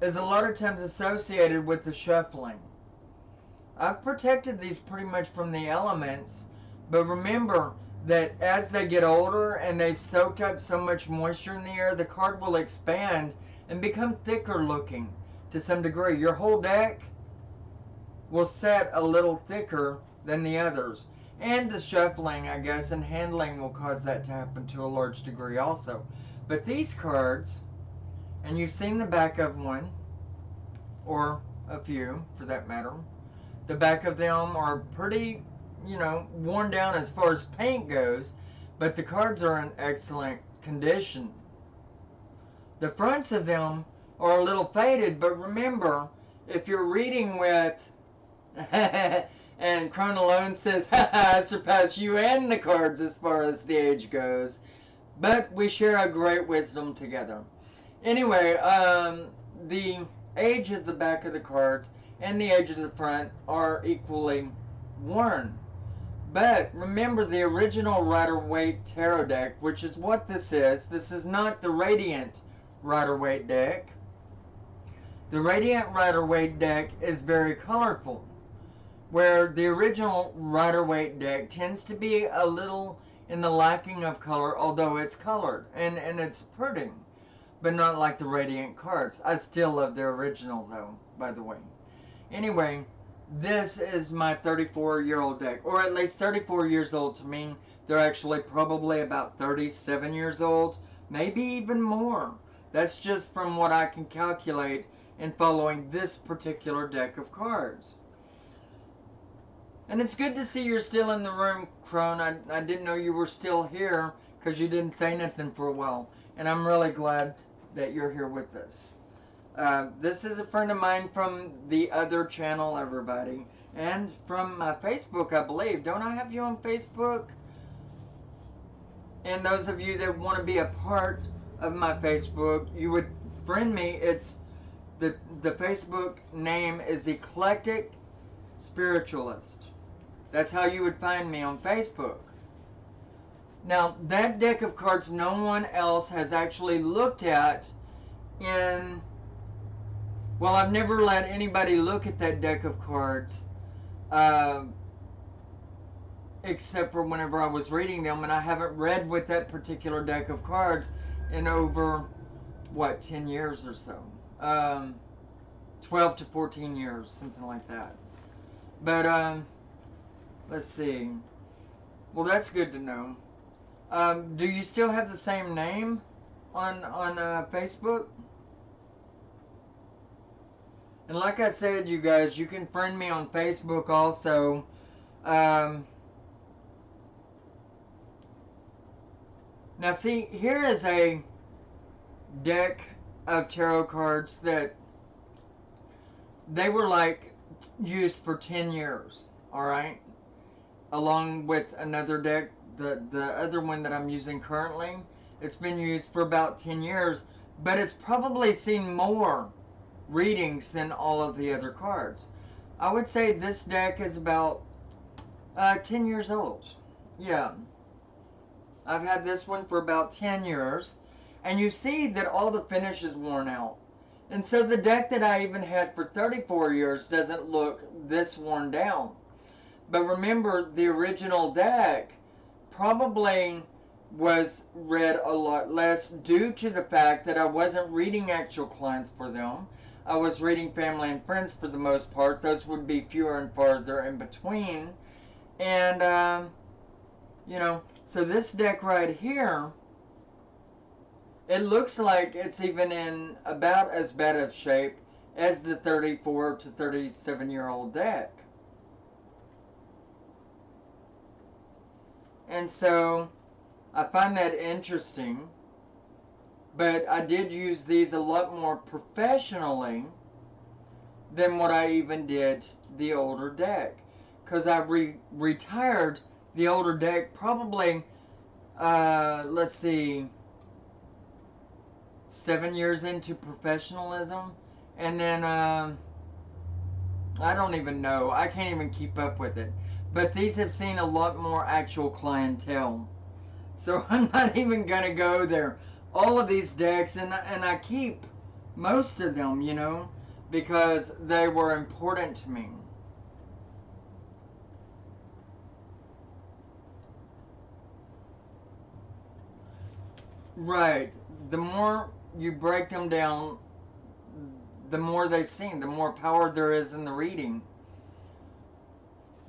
is a lot of times associated with the shuffling. I've protected these pretty much from the elements, but remember that as they get older and they've soaked up so much moisture in the air, the card will expand and become thicker looking to some degree. Your whole deck will set a little thicker than the others. And the shuffling, I guess, and handling will cause that to happen to a large degree also. But these cards, and you've seen the back of one, or a few for that matter, the back of them are pretty, you know, worn down as far as paint goes, but the cards are in excellent condition. The fronts of them are a little faded, but remember, if you're reading with and Chronolone says, I surpass you and the cards as far as the age goes. But we share a great wisdom together. Anyway, the age of the back of the cards and the age of the front are equally worn. But remember the original Rider-Waite Tarot deck, which is what this is. This is not the Radiant Rider-Waite deck. The Radiant Rider-Waite deck is very colorful, where the original Rider-Waite deck tends to be a little in the lacking of color, although it's colored, and it's pretty, but not like the Radiant cards. I still love the original, though, by the way. Anyway, This is my 34-year-old deck, or at least 34 years old to me. They're actually probably about 37 years old, maybe even more. That's just from what I can calculate in following this particular deck of cards. And it's good to see you're still in the room, Crone. I didn't know you were still here because you didn't say nothing for a while. And I'm really glad that you're here with us. This is a friend of mine from the other channel, everybody. And from my Facebook, I believe. Don't I have you on Facebook? And those of you that want to be a part of my Facebook, you would friend me. It's the Facebook name is Eclectic Spiritualist. That's how you would find me on Facebook. Now, that deck of cards no one else has actually looked at in... Well, I've never let anybody look at that deck of cards except for whenever I was reading them, and I haven't read with that particular deck of cards in over, what, 10 years or so. 12 to 14 years, something like that. But, let's see. Well, that's good to know. Do you still have the same name on Facebook? And like I said, you guys, you can friend me on Facebook also. Now see, here is a deck of tarot cards that they were like used for 10 years, alright? Along with another deck, the other one that I'm using currently, it's been used for about 10 years, but it's probably seen more readings than all of the other cards. I would say this deck is about 10 years old. Yeah. I've had this one for about 10 years. And you see that all the finish is worn out. And so the deck that I even had for 34 years doesn't look this worn down. But remember, the original deck probably was read a lot less due to the fact that I wasn't reading actual clients for them. I was reading family and friends for the most part. Those would be fewer and farther in between. And, you know, so this deck right here, it looks like it's even in about as bad of shape as the 34 to 37-year-old deck. And so I find that interesting. But I did use these a lot more professionally than what I even did the older deck. Because I retired the older deck probably, let's see, 7 years into professionalism. And then, I don't even know. I can't even keep up with it. But these have seen a lot more actual clientele. So I'm not even going to go there. All of these decks, and I keep most of them, you know, because they were important to me. Right. The more you break them down, the more they've seen, the more power there is in the reading.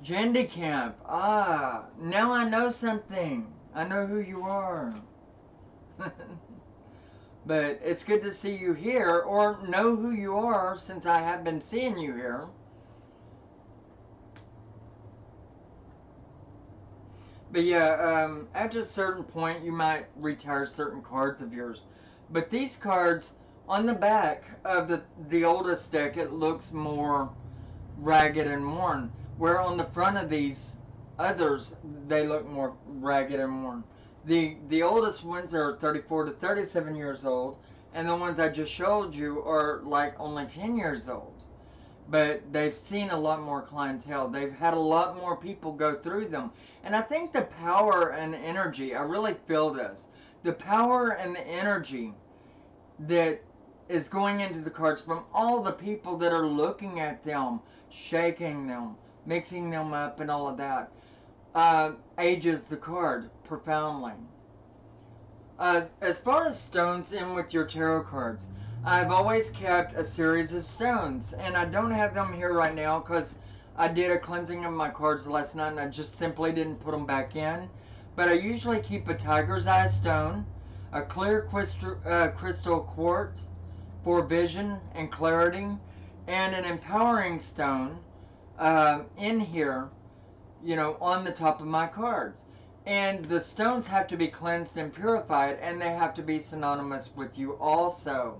Jendicamp. Ah, now I know something. I know who you are. But it's good to see you here, or know who you are, since I have been seeing you here. But yeah, at a certain point, you might retire certain cards of yours. But these cards, on the back of the oldest deck, it looks more ragged and worn. Where on the front of these others, they look more ragged and worn. The oldest ones are 34 to 37 years old, and the ones I just showed you are like only 10 years old. But they've seen a lot more clientele. They've had a lot more people go through them. And I think the power and energy, I really feel this, the power and the energy that is going into the cards from all the people that are looking at them, shaking them, mixing them up and all of that, ages the card profoundly. As far as stones in with your tarot cards, I've always kept a series of stones, and I don't have them here right now because I did a cleansing of my cards last night and I just simply didn't put them back in. But I usually keep a tiger's eye stone, a clear crystal quartz for vision and clarity, and an empowering stone in here, you know, on the top of my cards. And the stones have to be cleansed and purified, and they have to be synonymous with you also.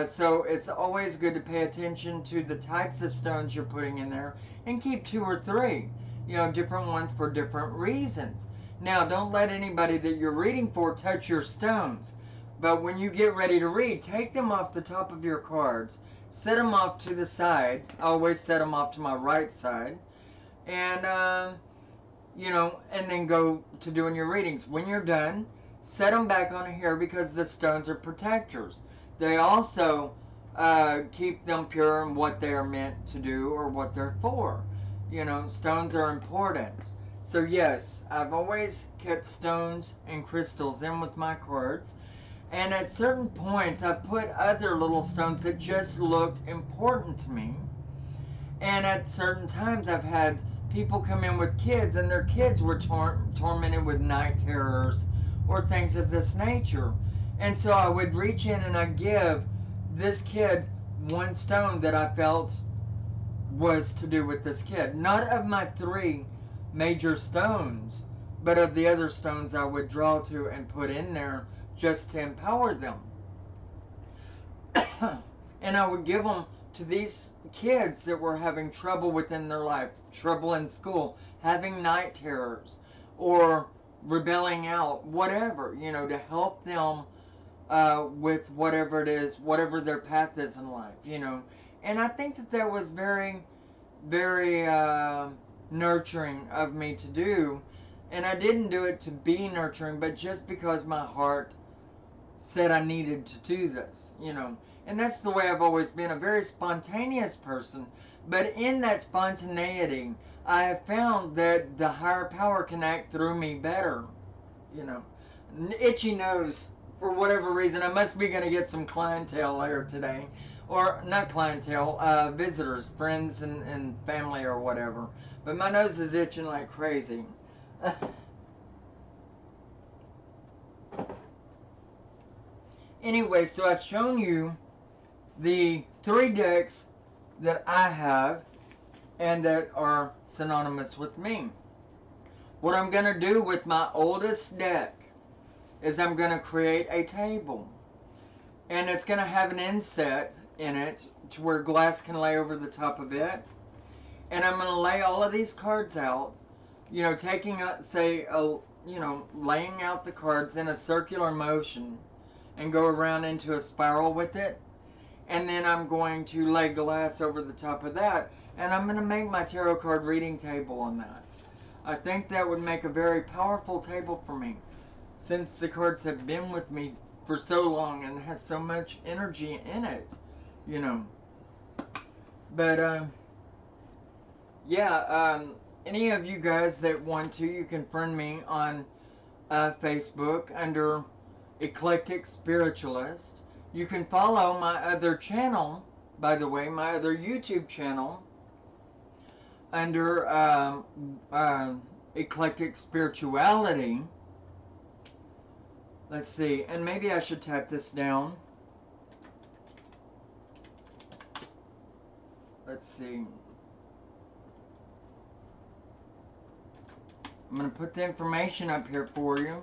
So it's always good to pay attention to the types of stones you're putting in there and keep 2 or 3, you know, different ones for different reasons. Now, don't let anybody that you're reading for touch your stones. But when you get ready to read, take them off the top of your cards, set them off to the side. I always set them off to my right side. And, you know, and then go to doing your readings. When you're done, set them back on here because the stones are protectors. They also keep them pure in what they are meant to do or what they're for. You know, stones are important. So yes, I've always kept stones and crystals in with my cards. And at certain points, I've put other little stones that just looked important to me. And at certain times, I've had people come in with kids, and their kids were tormented with night terrors or things of this nature. And so I would reach in and I'd give this kid one stone that I felt was to do with this kid. Not of my 3 major stones, but of the other stones I would draw to and put in there just to empower them. And I would give them to these kids that were having trouble within their life, trouble in school, having night terrors, or rebelling out, whatever, you know, to help them with whatever it is, whatever their path is in life, you know. And I think that that was very, very nurturing of me to do. And I didn't do it to be nurturing, but just because my heart said I needed to do this, you know. And that's the way I've always been, a very spontaneous person. But in that spontaneity, I have found that the higher power can act through me better, you know. Itchy nose, for whatever reason. I must be going to get some clientele here today. Or, not clientele, visitors, friends and family or whatever. But my nose is itching like crazy. Anyway, so I've shown you the 3 decks that I have and that are synonymous with me. What I'm going to do with my oldest deck is I'm going to create a table. And it's going to have an inset in it to where glass can lay over the top of it. And I'm going to lay all of these cards out, you know, taking, say, you know, laying out the cards in a circular motion and go around into a spiral with it. And then I'm going to lay glass over the top of that. And I'm going to make my tarot card reading table on that. I think that would make a very powerful table for me, since the cards have been with me for so long and has so much energy in it, you know. But, yeah, any of you guys that want to, you can friend me on Facebook under Eclectic Spiritualist. You can follow my other channel, by the way, my other YouTube channel under Eclectic Spirituality. Let's see, and maybe I should type this down. Let's see. I'm going to put the information up here for you.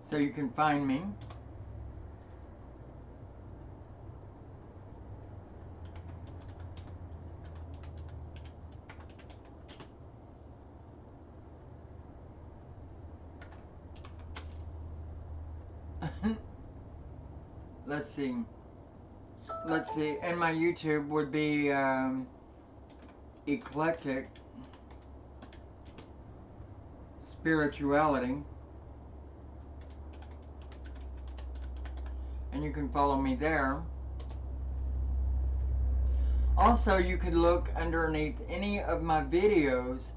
So you can find me. Let's see. Let's see. And my YouTube would be Eclectic Spirituality. And you can follow me there. Also, you could look underneath any of my videos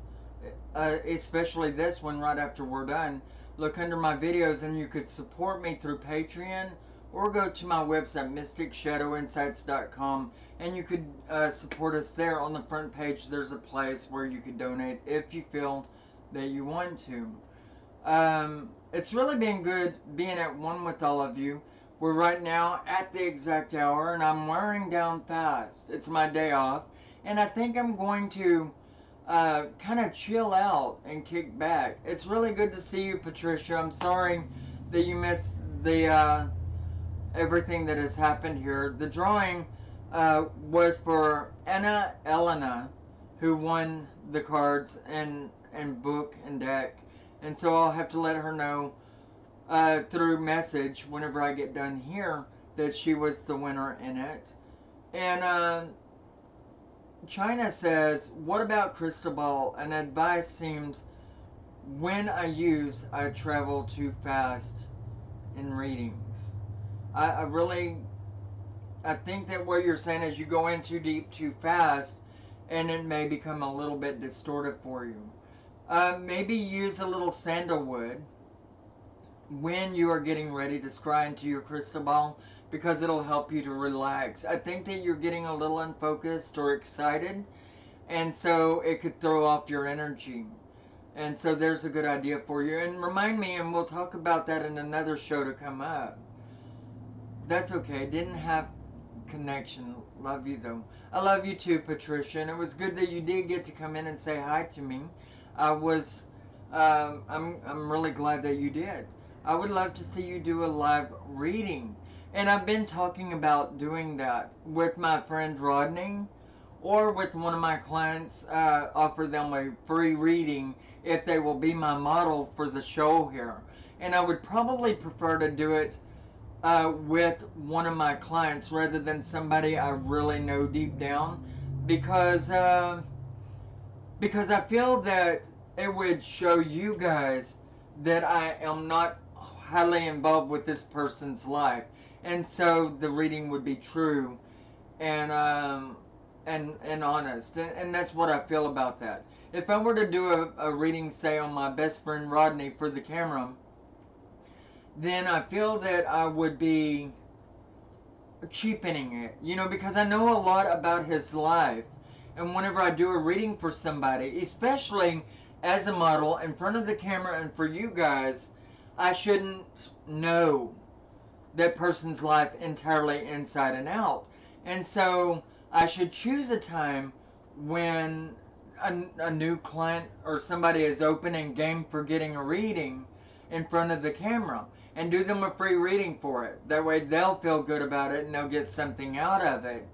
especially this one right after we're done, look under my videos and you could support me through Patreon or go to my website, mysticshadowinsights.com, and you could support us there. On the front page, there's a place where you could donate if you feel that you want to. It's really been good being at one with all of you. We're right now at the exact hour, and I'm wearing down fast. It's my day off, and I think I'm going to kind of chill out and kick back. It's really good to see you, Patricia. I'm sorry that you missed the everything that has happened here. The drawing was for Ana Elena, who won the cards and book and deck, and so I'll have to let her know through message whenever I get done here that she was the winner in it. And China says, what about crystal ball? An advice seems when I travel too fast in readings. I really, I think that what you're saying is you go in too deep too fast and it may become a little bit distorted for you. Maybe use a little sandalwood when you are getting ready to scry into your crystal ball because it'll help you to relax. I think that you're getting a little unfocused or excited, and so it could throw off your energy. And so there's a good idea for you. And remind me, and we'll talk about that in another show to come up. That's okay. Didn't have connection. Love you though. I love you too, Patricia. And it was good that you did get to come in and say hi to me. I was. I'm really glad that you did. I would love to see you do a live reading. And I've been talking about doing that with my friend Rodney or with one of my clients, offer them a free reading if they will be my model for the show here. And I would probably prefer to do it with one of my clients rather than somebody I really know deep down because I feel that it would show you guys that I am not highly involved with this person's life, and so the reading would be true and and honest, and that's what I feel about that. If I were to do a reading, say on my best friend Rodney for the camera, then I feel that I would be cheapening it, you know, because I know a lot about his life. And whenever I do a reading for somebody, especially as a model in front of the camera and for you guys, I shouldn't know that person's life entirely inside and out. And so I should choose a time when a new client or somebody is open and game for getting a reading in front of the camera and do them a free reading for it. That way they'll feel good about it and they'll get something out of it,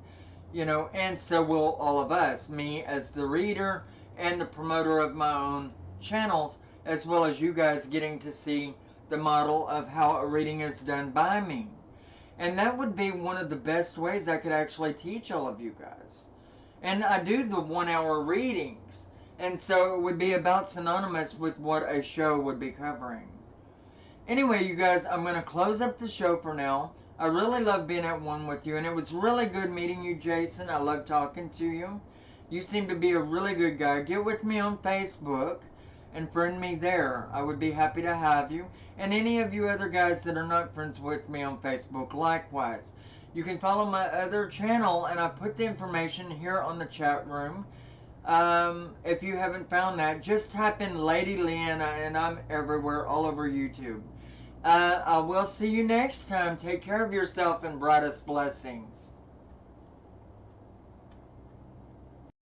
you know, and so will all of us, me as the reader and the promoter of my own channels, as well as you guys getting to see the model of how a reading is done by me. And that would be one of the best ways I could actually teach all of you guys. And I do the 1 hour readings, and so it would be about synonymous with what a show would be covering. Anyway, you guys, I'm going to close up the show for now. I really love being at one with you, and it was really good meeting you, Jason. I love talking to you. You seem to be a really good guy. Get with me on Facebook and friend me there. I would be happy to have you. And any of you other guys that are not friends with me on Facebook, likewise. You can follow my other channel, and I put the information here on the chat room. If you haven't found that, just type in Lady Leeanna, and I'm everywhere, all over YouTube. I will see you next time. Take care of yourself and brightest blessings.